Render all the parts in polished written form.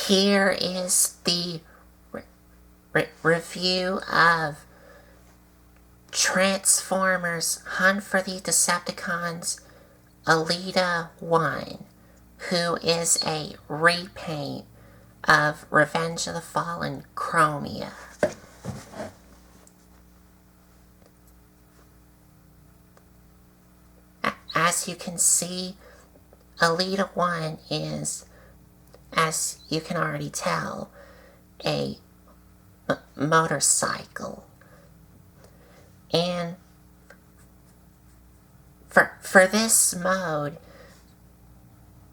here is the review of Transformers Hunt for the Decepticons Elita-1, who is a repaint of Revenge of the Fallen Chromia. As you can see, Elita-1 is, as you can already tell, a motorcycle. And for this mode,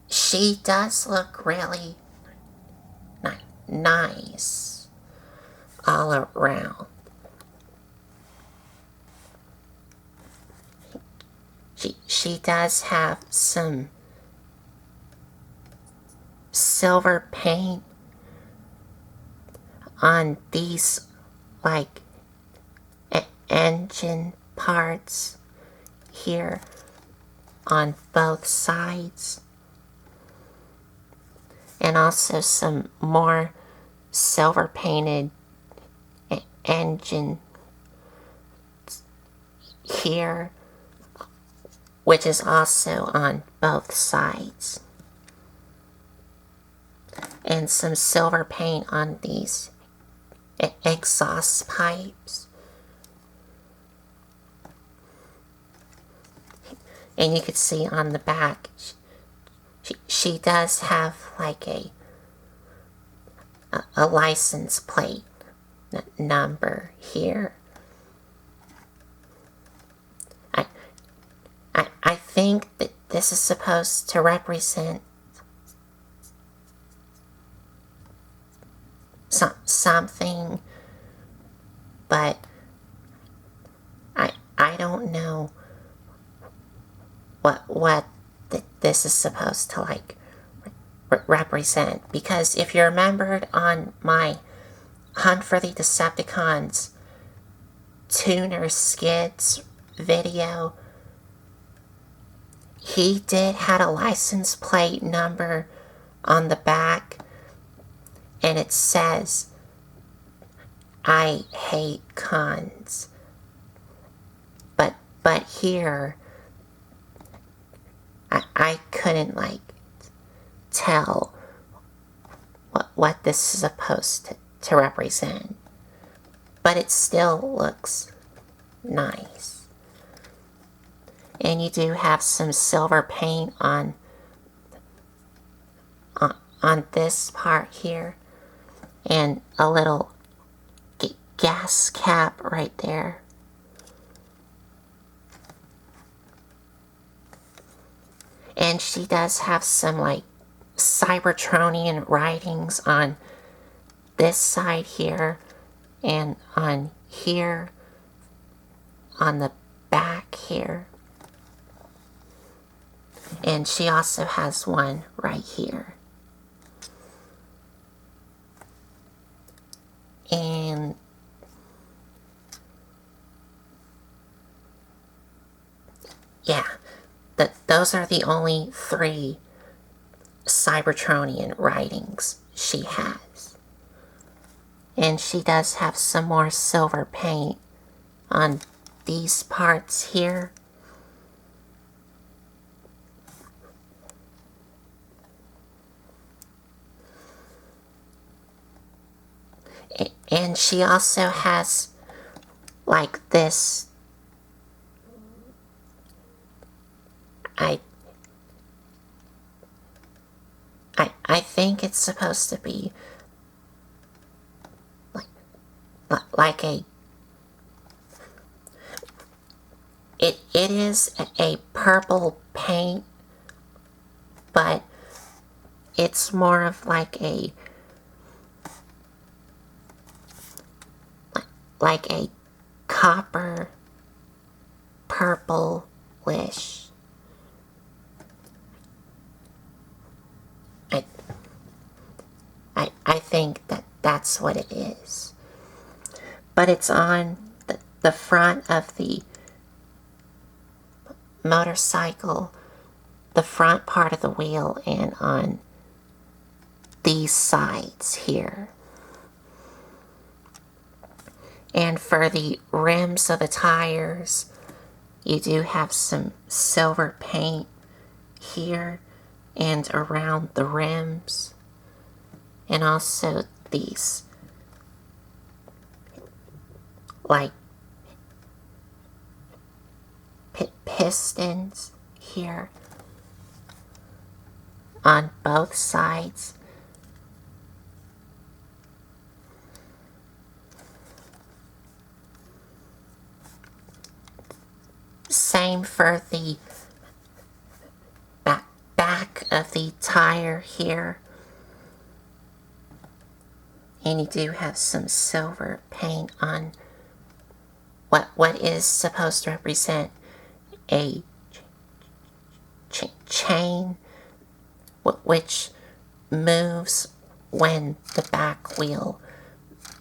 she does look really nice all around. She does have some silver paint on these like engine parts here on both sides, and also some more silver painted engine here, which is also on both sides, and some silver paint on these exhaust pipes. And you can see on the back, she does have like a license plate number here. I think that this is supposed to represent something, but I don't know what this is supposed to like represent, because if you remembered on my Hunt for the Decepticons tuner skids video, he did had a license plate number on the back, and it says, "I hate cons." But here, I couldn't like tell what this is supposed to represent, but it still looks nice. And you do have some silver paint on this part here, and a little gas cap right there. And she does have some like Cybertronian writings on this side here, and on here, on the back here. And she also has one right here. And yeah, those are the only 3 Cybertronian writings she has. And she does have some more silver paint on these parts here. And she also has like this, I think it's supposed to be like a, it is a purple paint, but it's more of like a copper purplish. I think that's what it is. But it's on the front of the motorcycle, the front part of the wheel, and on these sides here. And for the rims of the tires, you do have some silver paint here and around the rims. And also these like pistons here on both sides. Same for the back of the tire here. And you do have some silver paint on what is supposed to represent a chain, which moves when the back wheel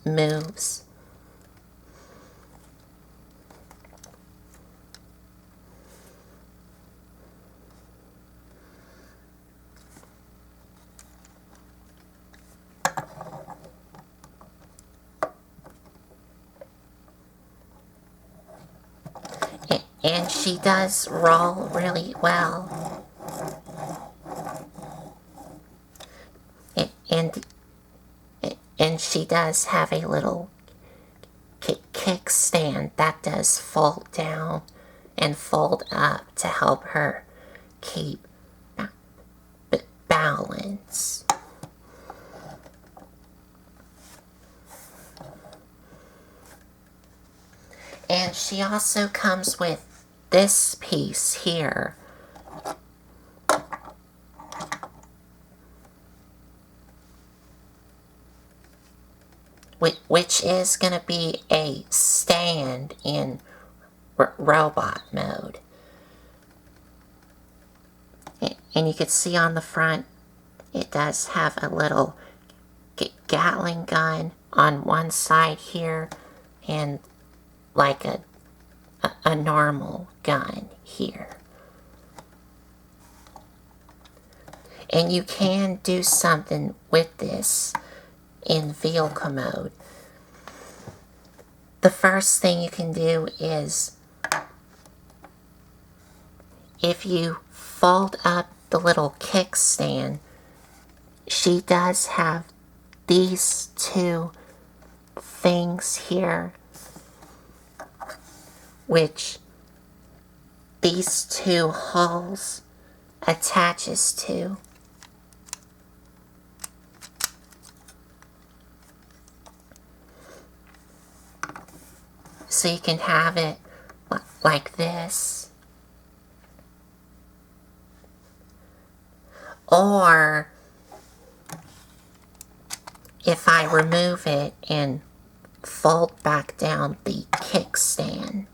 moves. And she does roll really well. And she does have a little kickstand that does fold down and fold up to help her keep balance. And she also comes with this piece here. Which is going to be a stand in robot mode. And you can see on the front, it does have a little Gatling gun on one side here, and like a normal gun here. And you can do something with this in vehicle mode. The first thing you can do is, if you fold up the little kickstand, she does have these two things here, which these two hulls attaches to. So you can have it like this. Or if I remove it and fold back down the kickstand,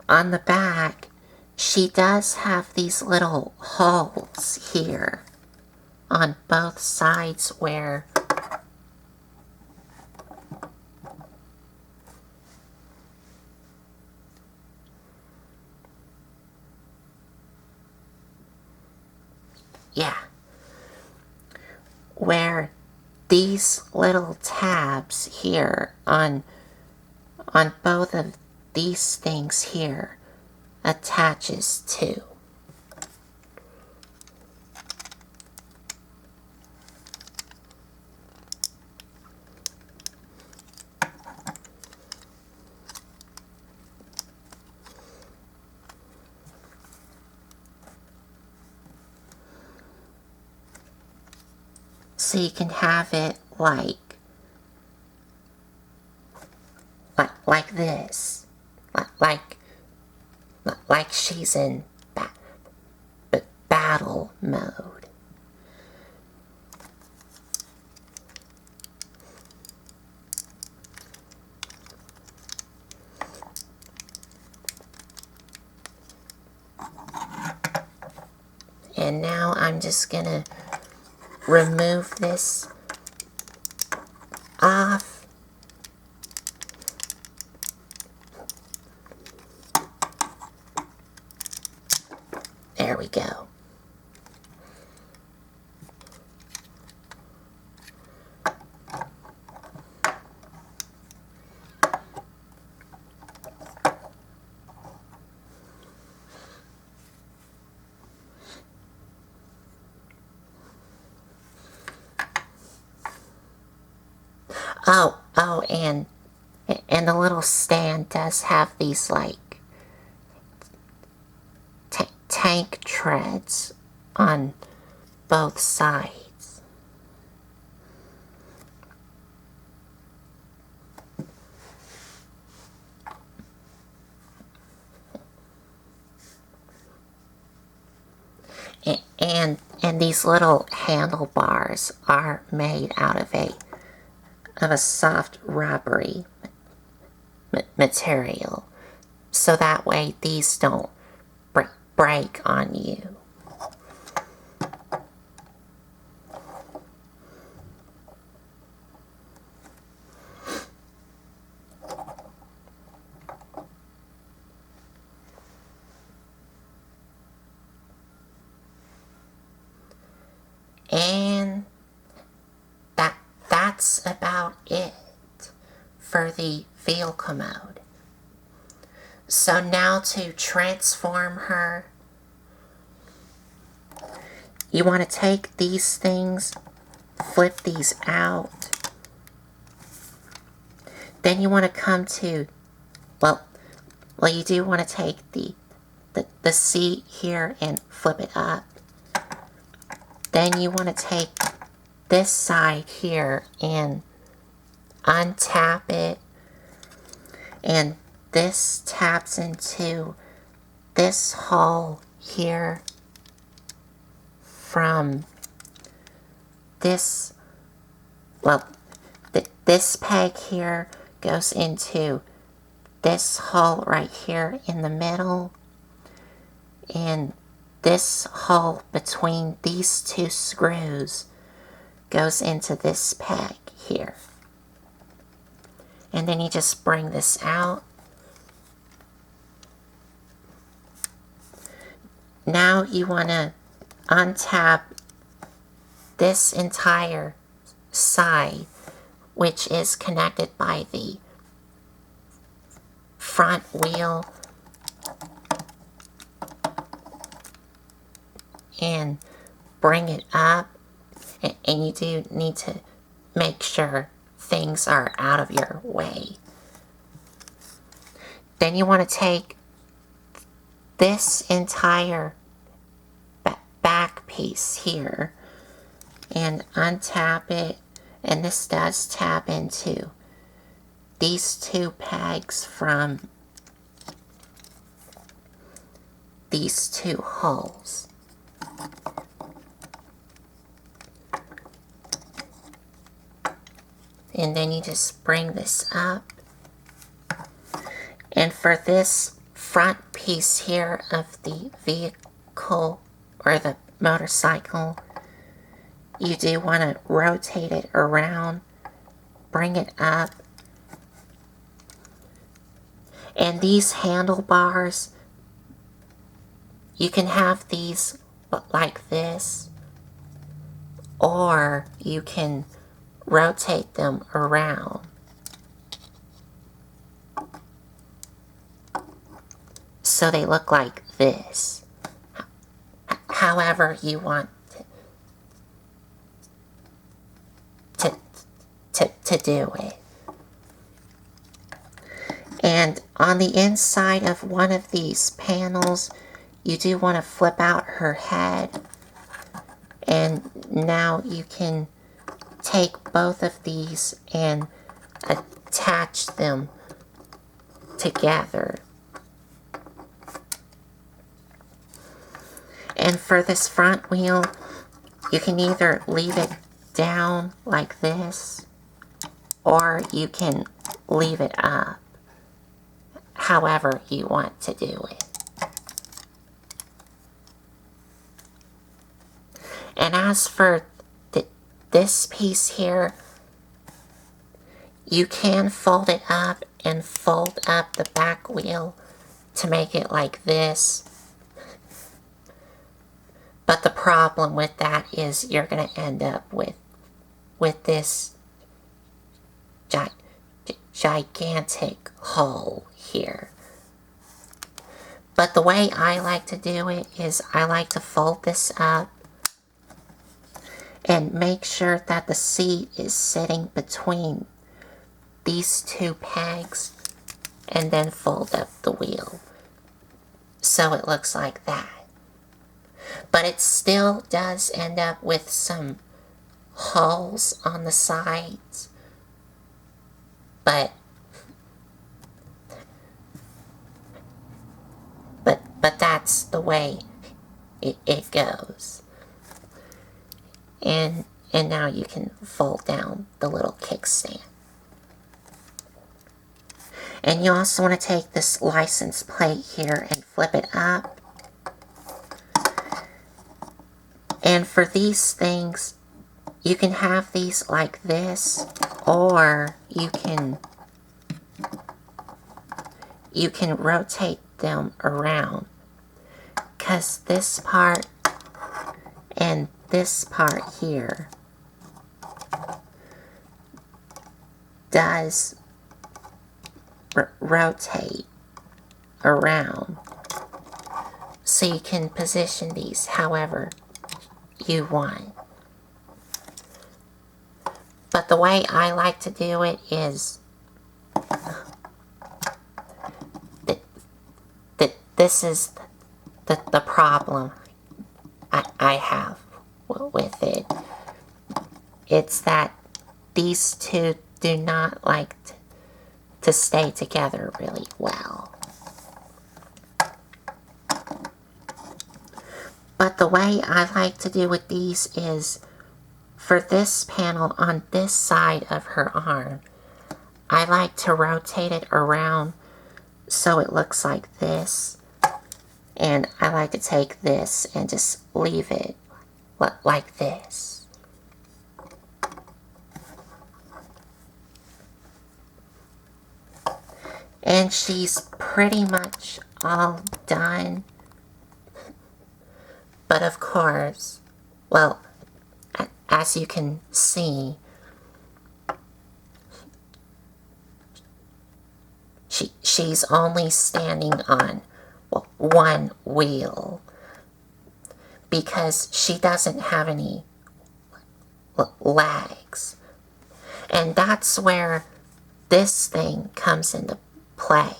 on the back, she does have these little holes here on both sides where where these little tabs here on both of these things here attaches to. So you can have it like this, like she's in battle mode. And now I'm just gonna remove this off. There go. Oh, and the little stand does have these like tank treads on both sides. And these little handlebars are made out of a soft rubbery material, so that way these don't break on you. And that's about it for the vehicle mode. So now to transform her, you want to take these things, flip these out. Then you want to come to, well, you do want to take the seat here and flip it up. Then you want to take this side here and untap it, and this taps into this hole here from this, well, this peg here goes into this hole right here in the middle, and this hole between these two screws goes into this peg here. And then you just bring this out. Now you want to untap this entire side, which is connected by the front wheel, and bring it up. And you do need to make sure things are out of your way. Then you want to take this entire back piece here and untap it, and this does tap into these two pegs from these two holes. And then you just bring this up. And for this front piece here of the vehicle or the motorcycle, you do want to rotate it around, bring it up. And these handlebars, you can have these like this, or you can rotate them around. So they look like this. However you want to do it. And on the inside of one of these panels, you do want to flip out her head. And now you can take both of these and attach them together. And for this front wheel, you can either leave it down like this, or you can leave it up, however you want to do it. And as for this piece here, you can fold it up and fold up the back wheel to make it like this. problem with that is you're going to end up with this gigantic hole here. But the way I like to do it is I like to fold this up and make sure that the seat is sitting between these two pegs and then fold up the wheel. So it looks like that. But it still does end up with some holes on the sides. But that's the way it goes. And now you can fold down the little kickstand. And you also want to take this license plate here and flip it up. And for these things, you can have these like this, or you can rotate them around. Because this part and this part here does rotate around, so you can position these however you want. But the way I like to do it is that this is the problem I have with it. It's that these two do not like to stay together really well. But the way I like to do with these is, for this panel on this side of her arm, I like to rotate it around so it looks like this. And I like to take this and just leave it like this. And she's pretty much all done. But of course, well, as you can see, she's only standing on one wheel because she doesn't have any legs. And that's where this thing comes into play.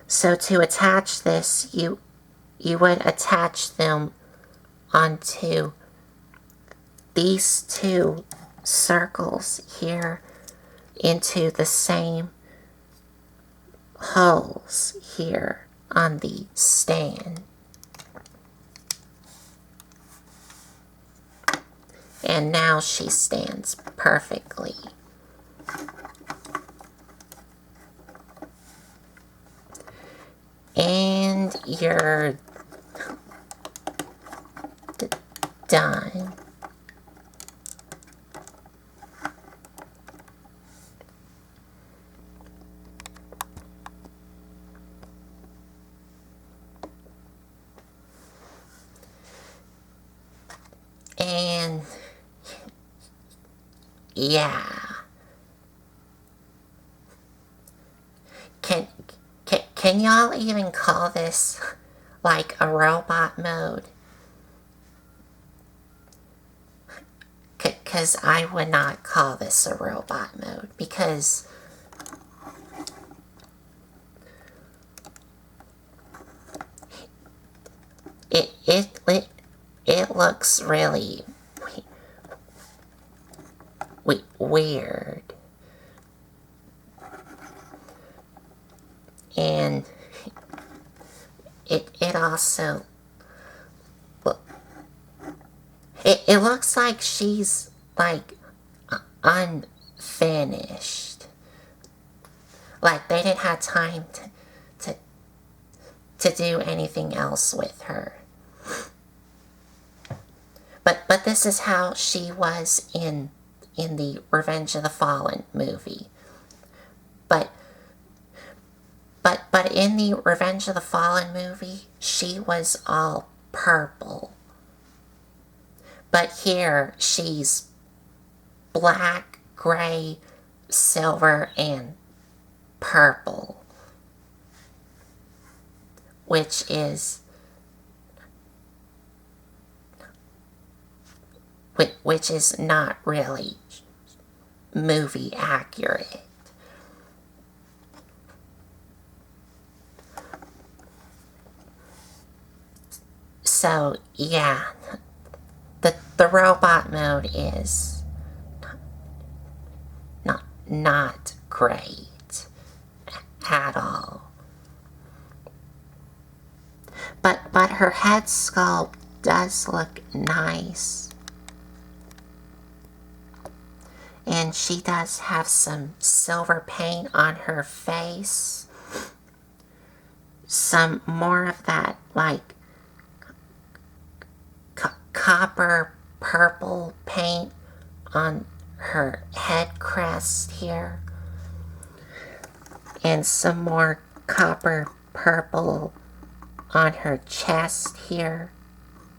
So to attach this, you would attach them onto these two circles here into the same holes here on the stand. And now she stands perfectly. And you're done. And yeah. Can y'all even call this like a robot mode? Because I would not call this a robot mode, because it looks really weird. And it also, it looks like she's like unfinished. Like they didn't have time to do anything else with her. But this is how she was in the Revenge of the Fallen movie. But in the Revenge of the Fallen movie, she was all purple. But here she's black, gray, silver, and purple, which is not really movie accurate. So yeah, the robot mode is not great at all. But her head sculpt does look nice. And she does have some silver paint on her face. Some more of that, like, copper purple paint on her head crest here. And some more copper purple on her chest here,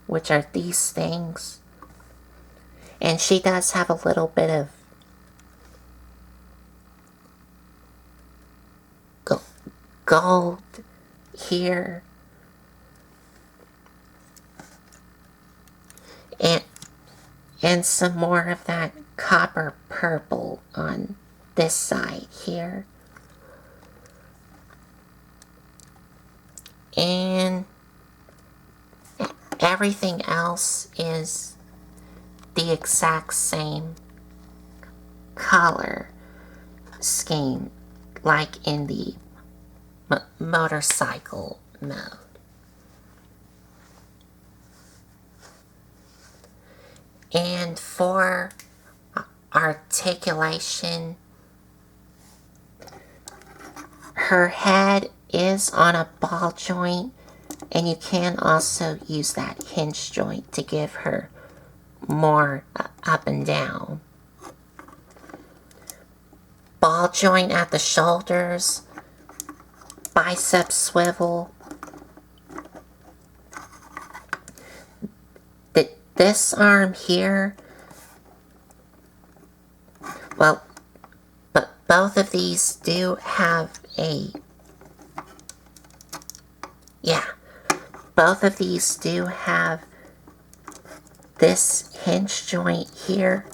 which are these things. And she does have a little bit of gold here. And some more of that copper purple on this side here. And everything else is the exact same color scheme, like in the motorcycle mode. And for articulation, her head is on a ball joint, and you can also use that hinge joint to give her more up and down. Ball joint at the shoulders, bicep swivel. This arm here, well, but both of these do have both of these do have this hinge joint here.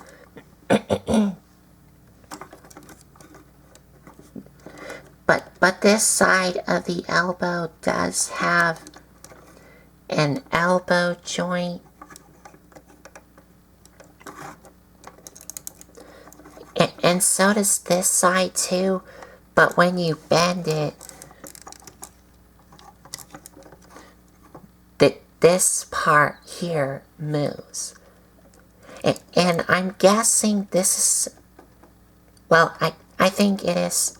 But this side of the elbow does have an elbow joint. And so does this side too, but when you bend it, this part here moves. And I'm guessing this is, well, I think it is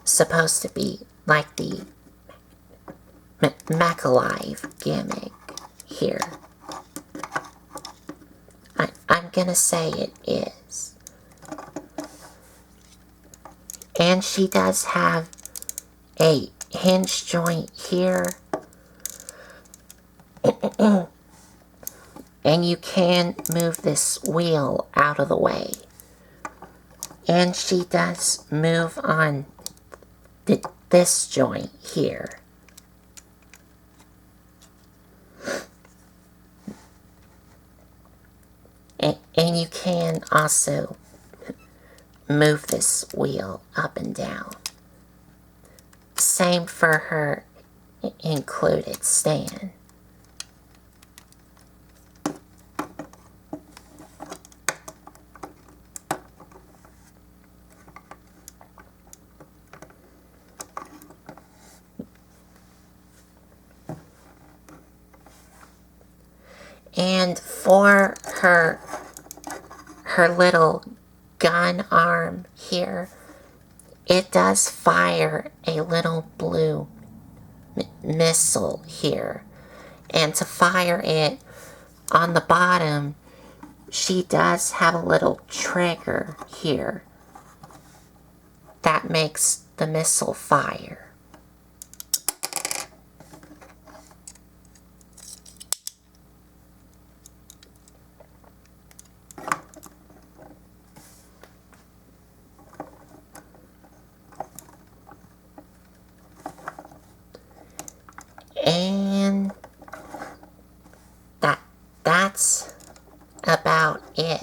supposed to be like the Mech-Alive gimmick here. I'm gonna say it is. And she does have a hinge joint here. And you can move this wheel out of the way. And she does move on this joint here. And you can also move this wheel up and down. Same for her included stand. And for her little gun arm here, it does fire a little blue missile here. And to fire it on the bottom, she does have a little trigger here that makes the missile fire. it.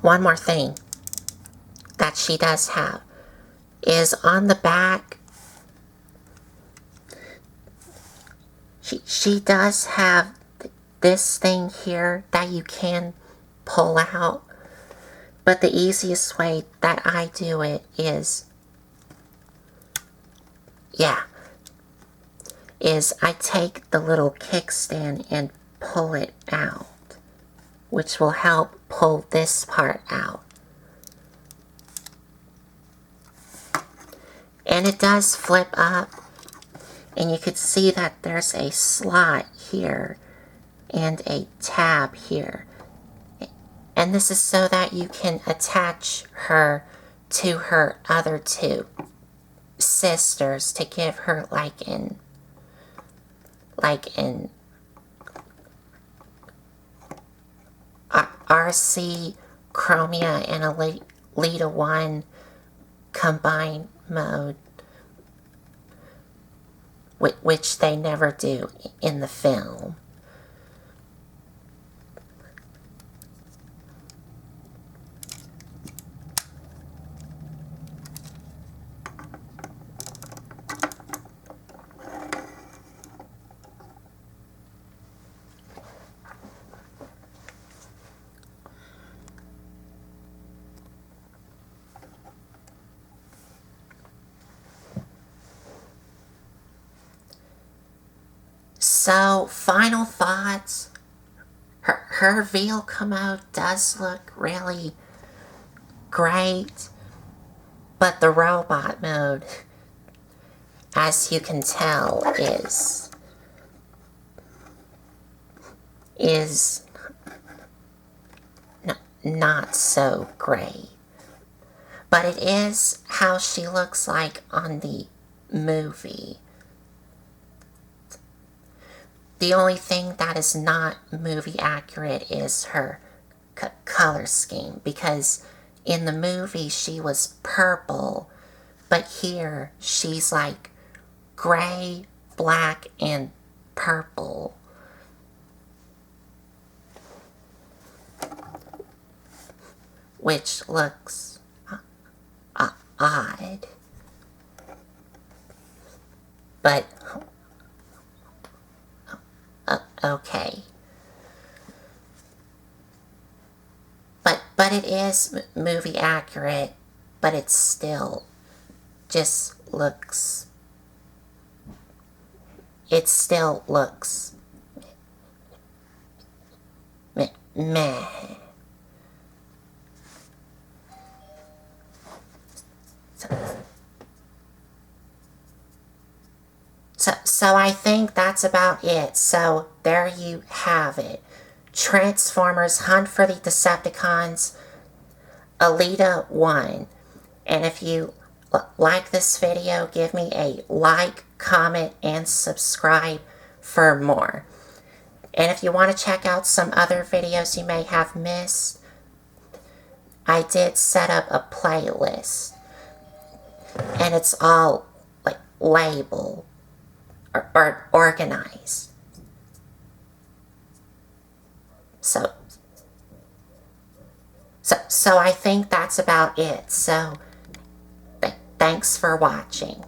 One more thing that she does have is on the back. She does have this thing here that you can pull out, but the easiest way that I do it is, I take the little kickstand and pull it out, which will help pull this part out. And it does flip up, and you could see that there's a slot here and a tab here. And this is so that you can attach her to her other two sisters to give her like an RC Chromia and Elita-1 combined mode, which they never do in the film. So, final thoughts. Her vehicle mode does look really great, but the robot mode, as you can tell, is not so great. But it is how she looks like on the movie. The only thing that is not movie accurate is her color scheme, because in the movie she was purple, but here she's like gray, black, and purple. Which looks odd. But okay. But it is movie accurate, but it still just looks, meh. So I think that's about it. So there you have it. Transformers Hunt for the Decepticons Elita-1. And if you like this video, give me a like, comment, and subscribe for more. And if you want to check out some other videos you may have missed, I did set up a playlist. And it's all like labeled or organized. So I think that's about it. So thanks for watching.